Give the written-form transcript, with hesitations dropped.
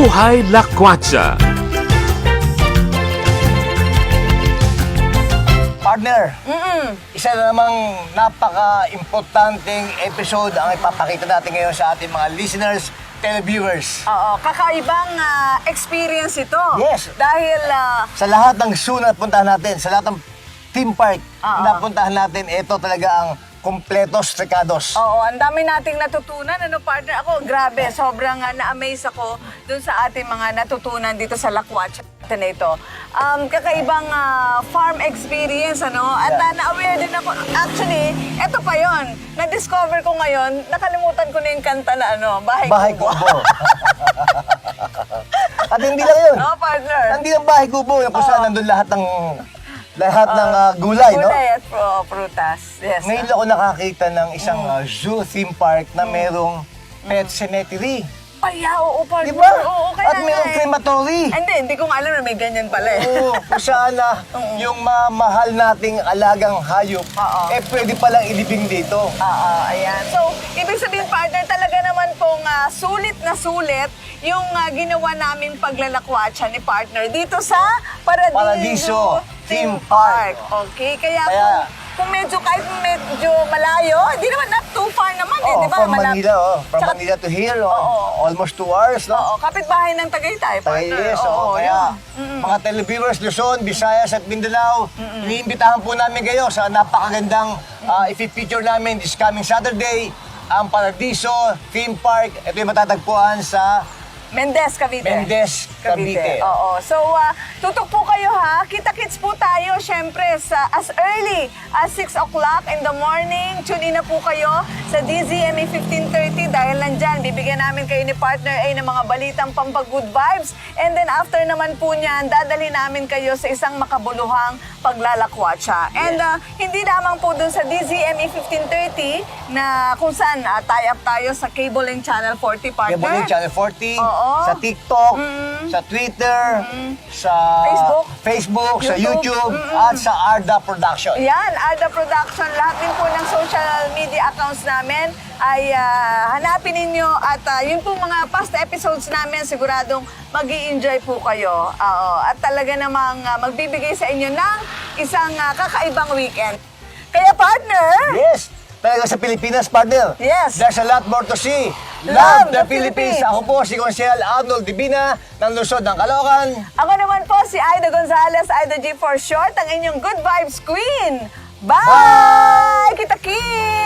Buhay Lakwatsa. Partner, isa na namang napaka-importanteng episode ang ipapakita natin ngayon sa ating mga listeners, televiewers. Oo, kakaibang experience ito. Yes. Dahil, Sa lahat ng zoo na puntahan natin, sa lahat ng theme park na puntahan natin, ito talaga ang kompletos trikados. oo, ang dami nating natutunan, ano partner? Ako, grabe, sobrang na-amaze ako dun sa ating mga natutunan dito sa Lakwatsa na ito. Kakaibang farm experience, ano? At na-aware din ako. Actually, eto pa yon. Na-discover ko ngayon, nakalimutan ko na yung kanta na ano, Bahay Kubo. Kubo. At hindi lang yun. Oo, partner. Hindi lang Bahay Kubo, yung kung saan nandun lahat ng gulay, no? Gulay at prutas. Yes. Ngayon ako nakakita ng isang zoo theme park na merong pet cemetery. Ay, oo, partner. Di ba? Oo, kaya At merong crematory. Hindi ko nga alam na may ganyan pala eh. Oo, kung saan na yung mahal nating alagang hayop, pwede palang ilibing dito. Oo, ayan. So, ibig sabihin, partner, talaga naman pong sulit na sulit yung ginawa namin paglalakwatsa ni partner dito sa Paradiso Theme Park. Okay, kaya kung kahit medyo malayo, hindi naman not too far naman eh, di ba? From Manila, From Tsaka- Manila to here, almost 2 hours, no? Oo, kapitbahay ng Tagaytay, partner. Yes, Oo, kaya yun. mga televiewers, Luzon, Visayas at Mindanao, iniimbitahan po namin kayo sa napakagandang i-feature namin this coming Saturday, ang Paradiso Theme Park. Ito yung matatagpuan sa Mendez, Cavite. Mendez, Cavite. Oo. So, tutok po kayo ha. Kita-kits po tayo, syempre, as early as 6 o'clock in the morning. Tune in na po kayo sa DZME 1530 dahil nandyan, bibigyan namin kayo ni Partner A ng mga balitang pampag-good vibes. And then after naman po niyan, dadalhin namin kayo sa isang makabuluhang paglalakwatsa. And hindi lamang po dun sa DZME 1530 na kung saan tie-up tayo sa Cable and Channel 40, Partner. Cable News Channel 40, Oo. sa TikTok, sa Twitter, sa Facebook, sa YouTube, at sa Arda Production. Yan, Arda Production, lahat din po ng social media accounts namin ay hanapin ninyo at yun po mga past episodes namin, siguradong mag-i-enjoy po kayo. At talaga namang magbibigay sa inyo ng isang kakaibang weekend. Kaya partner, Yes! Talaga sa Pilipinas, partner. Yes. There's a lot more to see. Love Love the the Philippines. Philippines. Ako po si Konsehal Arnold Divina ng Luzon ng Caloocan. ako naman po si Aida Gonzalez, Aida G for short, ang inyong Good Vibes Queen. Bye! Bye! Kita-kits!